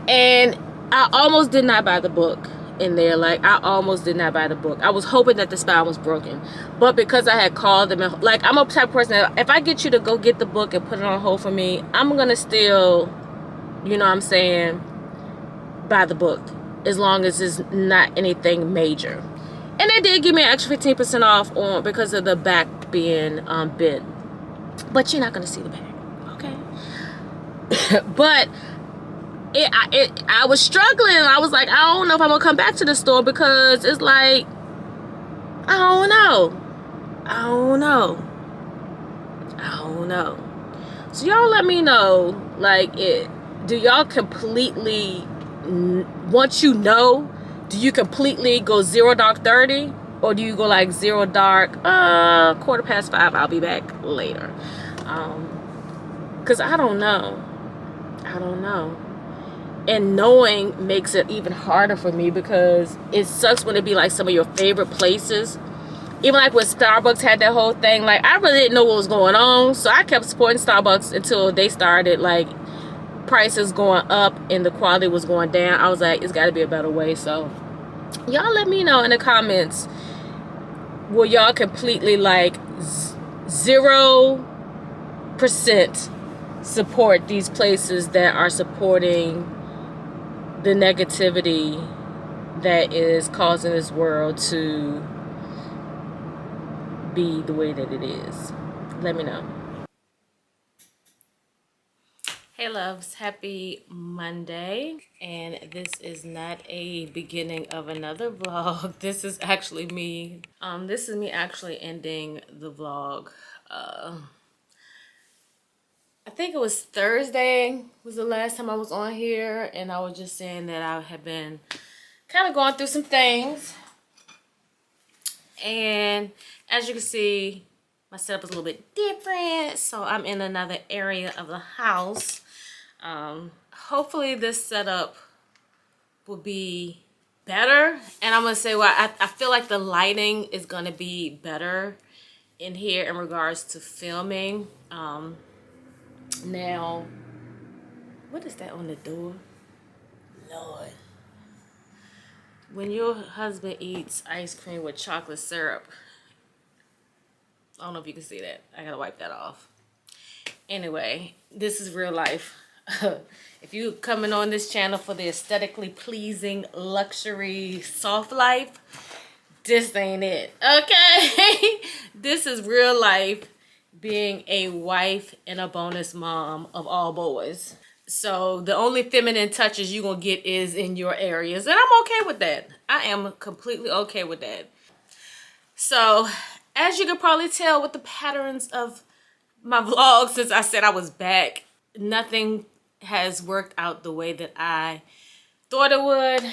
And I almost did not buy the book in there. Like, I almost did not buy the book. I was hoping that the spine was broken, but because I had called them and, like, I'm a type of person that if I get you to go get the book and put it on hold for me, I'm gonna still, you know what I'm saying, buy the book as long as it's not anything major. And they did give me an extra 15% off on because of the back being bent, but you're not gonna see the back, okay? But I was struggling. I was like, I don't know if I'm gonna come back to the store because it's like, I don't know. So y'all let me know, like, do y'all completely, once you know, do you completely go 0 dark 30, or do you go like 0 dark 5:15? I'll be back later, because I don't know. And knowing makes it even harder for me because it sucks when it be like some of your favorite places. Even like when Starbucks had that whole thing, like I really didn't know what was going on, so I kept supporting Starbucks until they started like prices going up and the quality was going down. I was like, it's got to be a better way. So y'all let me know in the comments, will y'all completely like 0% support these places that are supporting the negativity that is causing this world to be the way that it is? Let me know. Hey loves, happy Monday, and this is not a beginning of another vlog. This is actually me. This is me actually ending the vlog. I think it was Thursday was the last time I was on here, and I was just saying that I have been kind of going through some things, and as you can see, my setup is a little bit different. So I'm in another area of the house. Hopefully this setup will be better. And I'm gonna say, well, I feel like the lighting is gonna be better in here in regards to filming. Now, what is that on the door? Lord. When your husband eats ice cream with chocolate syrup, I don't know if you can see that. I gotta wipe that off. Anyway, this is real life. If you coming on this channel for the aesthetically pleasing luxury soft life, this ain't it. Okay? This is real life being a wife and a bonus mom of all boys. So the only feminine touches you're gonna get is in your areas. And I'm okay with that. I am completely okay with that. So as you can probably tell with the patterns of my vlog, since I said I was back, nothing has worked out the way that I thought it would.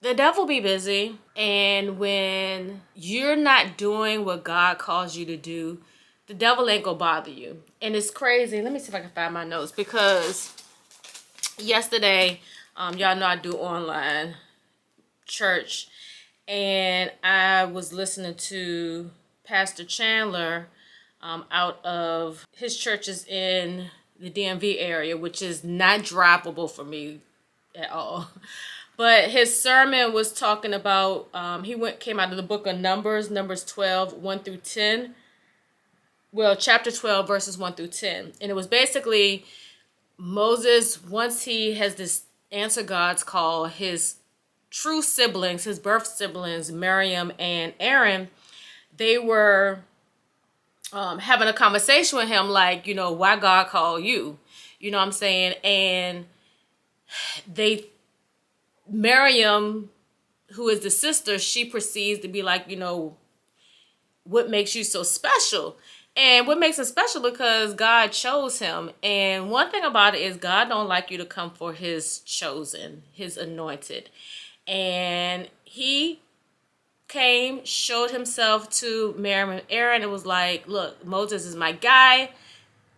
The devil be busy, and when you're not doing what God calls you to do, the devil ain't gonna bother you. And it's crazy. Let me see if I can find my notes, because yesterday, y'all know I do online church, and I was listening to Pastor Chandler out of his churches in the DMV area, which is not drivable for me at all. But his sermon was talking about, came out of the book of Numbers 12, 1 through 10. Well, chapter 12, verses 1 through 10. And it was basically Moses, once he has this answer God's call, his true siblings, his birth siblings, Miriam and Aaron, they were having a conversation with him, like, why God called you? You know what I'm saying? And Miriam, who is the sister, she proceeds to be like, what makes you so special? And what makes him special, because God chose him. And one thing about it is God don't like you to come for his chosen, his anointed. And he came, showed himself to Miriam and Aaron. It was like, look, Moses is my guy.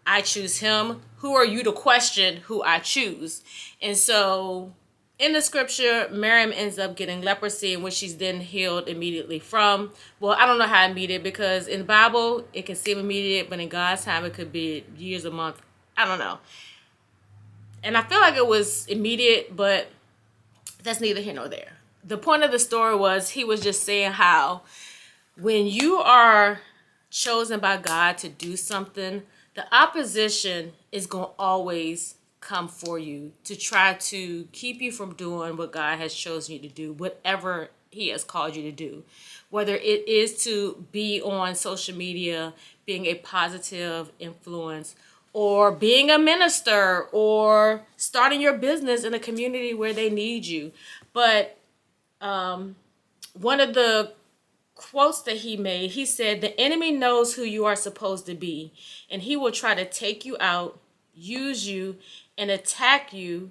I choose him. Who are you to question who I choose? And so in the scripture, Miriam ends up getting leprosy, which she's then healed immediately from. Well, I don't know how immediate, because in the Bible, it can seem immediate, but in God's time, it could be years, a month. I don't know. And I feel like it was immediate, but that's neither here nor there. The point of the story was, he was just saying how when you are chosen by God to do something, the opposition is going to always come for you to try to keep you from doing what God has chosen you to do, whatever he has called you to do. Whether it is to be on social media, being a positive influence, or being a minister, or starting your business in a community where they need you. But one of the quotes that he made, he said, the enemy knows who you are supposed to be, and he will try to take you out, use you, and attack you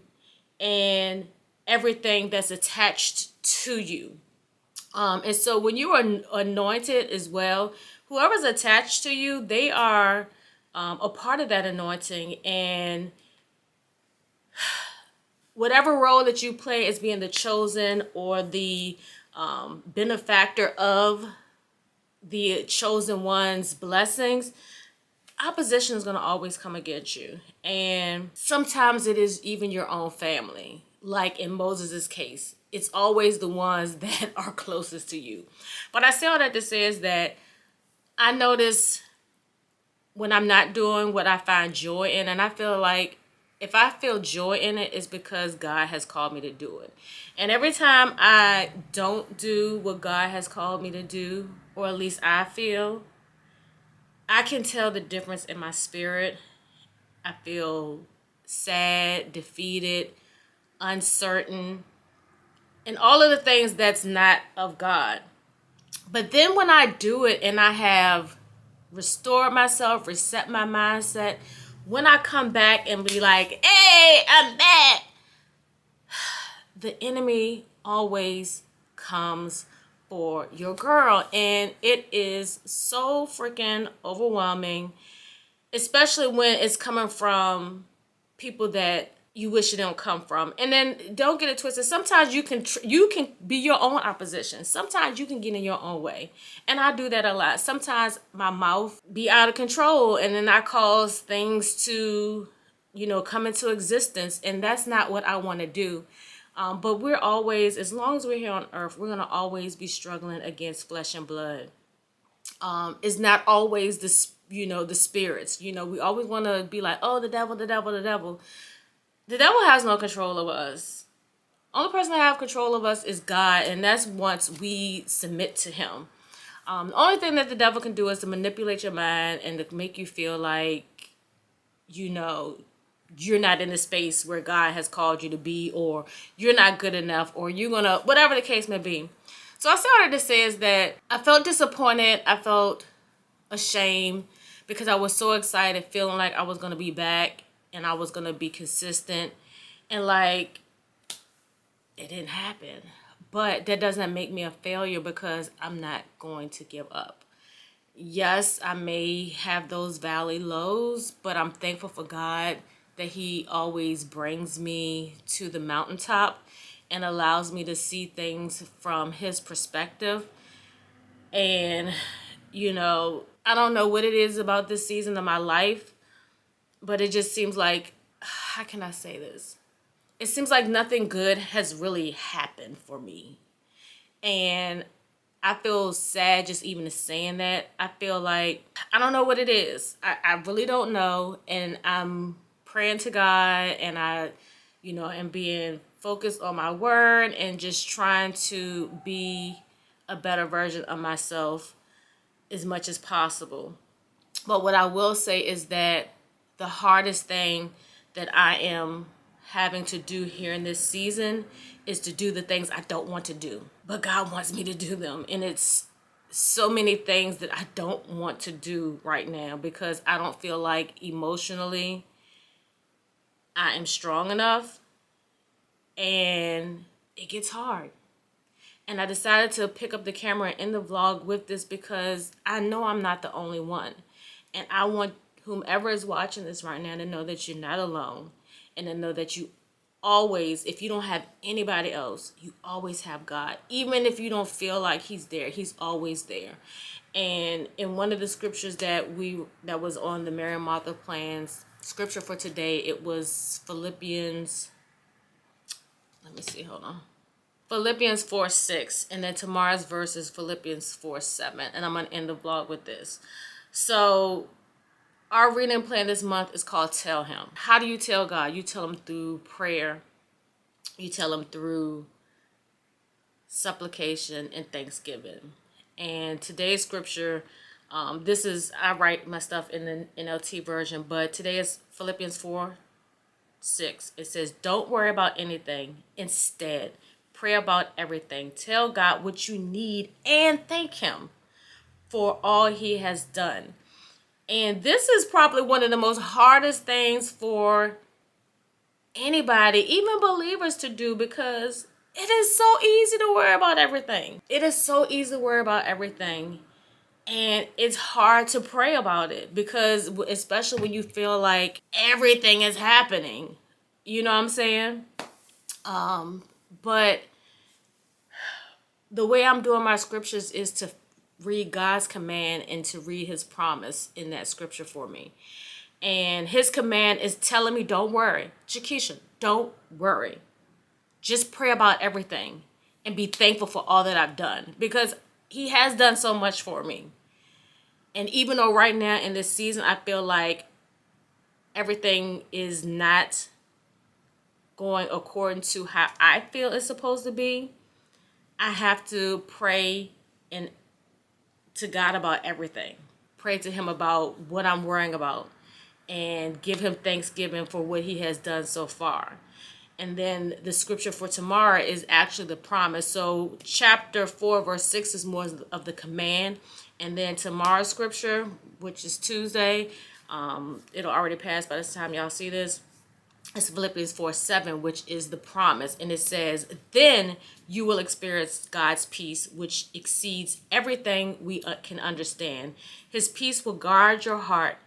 and everything that's attached to you. And so when you are anointed as well, whoever's attached to you, they are a part of that anointing. And whatever role that you play as being the chosen or the benefactor of the chosen one's blessings, opposition is going to always come against you. And sometimes it is even your own family. Like in Moses' case, it's always the ones that are closest to you. But I say all that to say is that I notice when I'm not doing what I find joy in, and I feel like if I feel joy in it, it's because God has called me to do it. And every time I don't do what God has called me to do, or at least I feel, I can tell the difference in my spirit. I feel sad, defeated, uncertain, and all of the things that's not of God. But then when I do it and I have restored myself, reset my mindset, when I come back and be like, hey, I'm back, the enemy always comes for your girl. And it is so freaking overwhelming, especially when it's coming from people that you wish it don't come from. And then don't get it twisted. Sometimes you can be your own opposition. Sometimes you can get in your own way. And I do that a lot. Sometimes my mouth be out of control, and then I cause things to, come into existence. And that's not what I want to do. But we're always, as long as we're here on earth, we're going to always be struggling against flesh and blood. It's not always the spirits. We always want to be like, oh, the devil, the devil, the devil. The devil has no control over us. Only person that have control of us is God, and that's once we submit to him. The only thing that the devil can do is to manipulate your mind and to make you feel like, you're not in the space where God has called you to be, or you're not good enough, or you're gonna, whatever the case may be. So I started to say is that I felt disappointed. I felt ashamed because I was so excited, feeling like I was going to be back and I was going to be consistent, and like it didn't happen. But that doesn't make me a failure, because I'm not going to give up. Yes, I may have those valley lows, but I'm thankful for God that he always brings me to the mountaintop and allows me to see things from his perspective. And, I don't know what it is about this season of my life, but it just seems like, how can I say this? It seems like nothing good has really happened for me. And I feel sad just even saying that. I feel like, I don't know what it is. I really don't know. And I'm praying to God, and I, am being focused on my word and just trying to be a better version of myself as much as possible. But what I will say is that the hardest thing that I am having to do here in this season is to do the things I don't want to do. But God wants me to do them. And it's so many things that I don't want to do right now, because I don't feel like emotionally I am strong enough. And it gets hard. And I decided to pick up the camera and end the vlog with this, because I know I'm not the only one. And I want whomever is watching this right now to know that you're not alone. And to know that you always, if you don't have anybody else, you always have God. Even if you don't feel like he's there, he's always there. And in one of the scriptures that was on the Mary and Martha plans scripture for today, it was Philippians 4:6, and then tomorrow's verse is Philippians 4:7, and I'm going to end the vlog with this. So our reading plan this month is called Tell Him. How do you tell God? You tell him through prayer. You tell him through supplication and thanksgiving. And today's scripture, I write my stuff in the NLT version, but today is Philippians 4:6. It says, don't worry about anything. Instead, pray about everything. Tell God what you need and thank him for all he has done. And this is probably one of the most hardest things for anybody, even believers, to do, because it is so easy to worry about everything. It is so easy to worry about everything. And it's hard to pray about it, because especially when you feel like everything is happening. You know what I'm saying? But the way I'm doing my scriptures is to read God's command and to read his promise in that scripture for me. And his command is telling me, don't worry. CheKesha, don't worry. Just pray about everything and be thankful for all that I've done, because he has done so much for me. And even though right now in this season, I feel like everything is not going according to how I feel it's supposed to be, I have to pray and to God about everything. Pray to him about what I'm worrying about, and give him thanksgiving for what he has done so far. And then the scripture for tomorrow is actually the promise. So chapter 4:6 is more of the command. And then tomorrow's scripture, which is Tuesday, it'll already pass by the time y'all see this, It's Philippians 4:7, which is the promise. And it says, then you will experience God's peace, which exceeds everything we can understand. His peace will guard your heart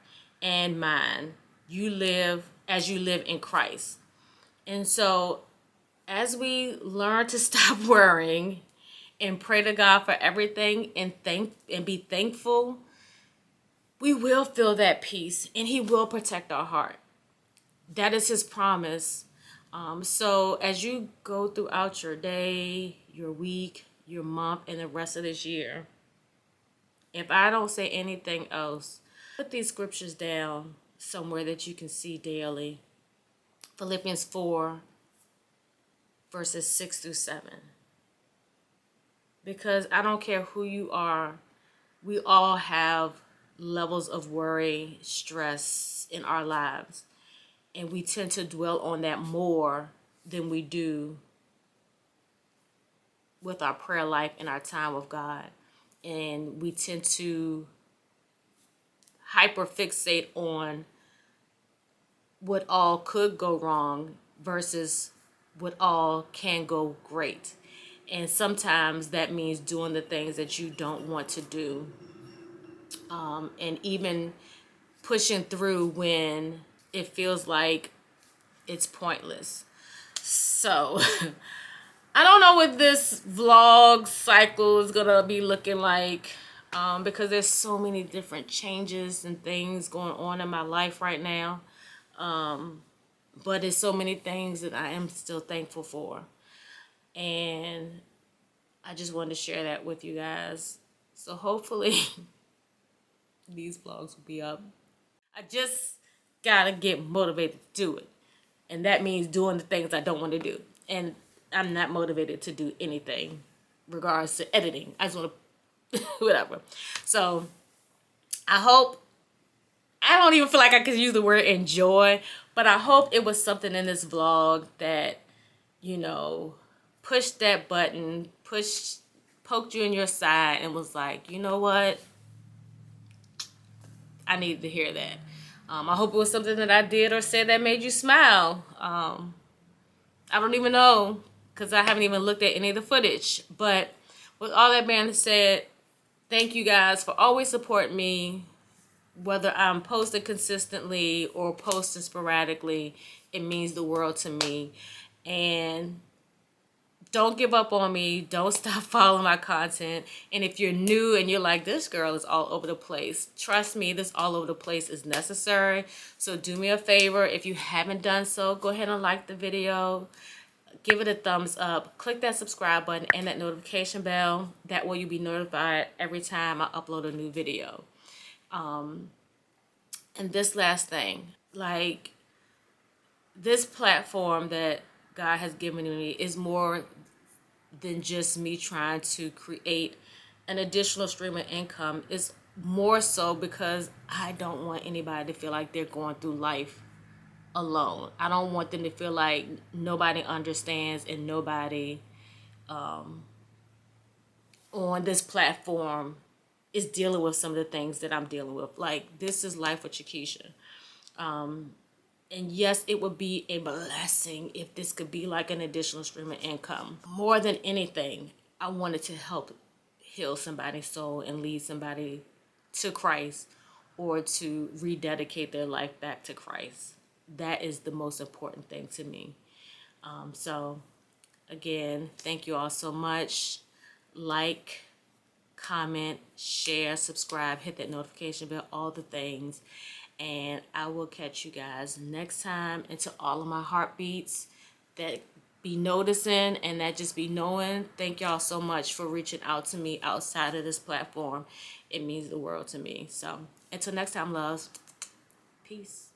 and mind. You live as you live in Christ. And so as we learn to stop worrying and pray to God for everything and be thankful, we will feel that peace and he will protect our heart. That is his promise. So as you go throughout your day, your week, your month, and the rest of this year, if I don't say anything else, put these scriptures down somewhere that you can see daily. Philippians 4, verses 6 through 7. Because I don't care who you are, we all have levels of worry, stress in our lives. And we tend to dwell on that more than we do with our prayer life and our time with God. And we tend to hyperfixate on what all could go wrong versus what all can go great. And sometimes that means doing the things that you don't want to do. And even pushing through when it feels like it's pointless. So I don't know what this vlog cycle is gonna be looking like, because there's so many different changes and things going on in my life right now. But there's so many things that I am still thankful for. And I just wanted to share that with you guys. So hopefully these vlogs will be up. I just gotta get motivated to do it. And that means doing the things I don't want to do. And I'm not motivated to do anything regards to editing. I just want to whatever. So I don't even feel like I could use the word enjoy, but I hope it was something in this vlog that, pushed that button, poked you in your side and was like, you know what? I needed to hear that. I hope it was something that I did or said that made you smile. I don't even know because I haven't even looked at any of the footage. But with all that being said, thank you guys for always supporting me. Whether I'm posting consistently or posting sporadically, it means the world to me. And don't give up on me. Don't stop following my content. And if you're new and you're like, this girl is all over the place, trust me, this all over the place is necessary. So do me a favor. If you haven't done so, go ahead and like the video. Give it a thumbs up. Click that subscribe button and that notification bell. That way you'll be notified every time I upload a new video. And this last thing, like, this platform that God has given me is more than just me trying to create an additional stream of income. It's more so because I don't want anybody to feel like they're going through life alone. I don't want them to feel like nobody understands and nobody on this platform is dealing with some of the things that I'm dealing with. Like, this is Life with CheKesha. And yes, it would be a blessing if this could be like an additional stream of income. More than anything, I wanted to help heal somebody's soul and lead somebody to Christ or to rededicate their life back to Christ. That is the most important thing to me. So, again, thank you all so much. Like, comment, share, subscribe, hit that notification bell, all the things. And I will catch you guys next time. And to all of my heartbeats that be noticing and that just be knowing, thank y'all so much for reaching out to me outside of this platform. It means the world to me. So until next time, loves. Peace.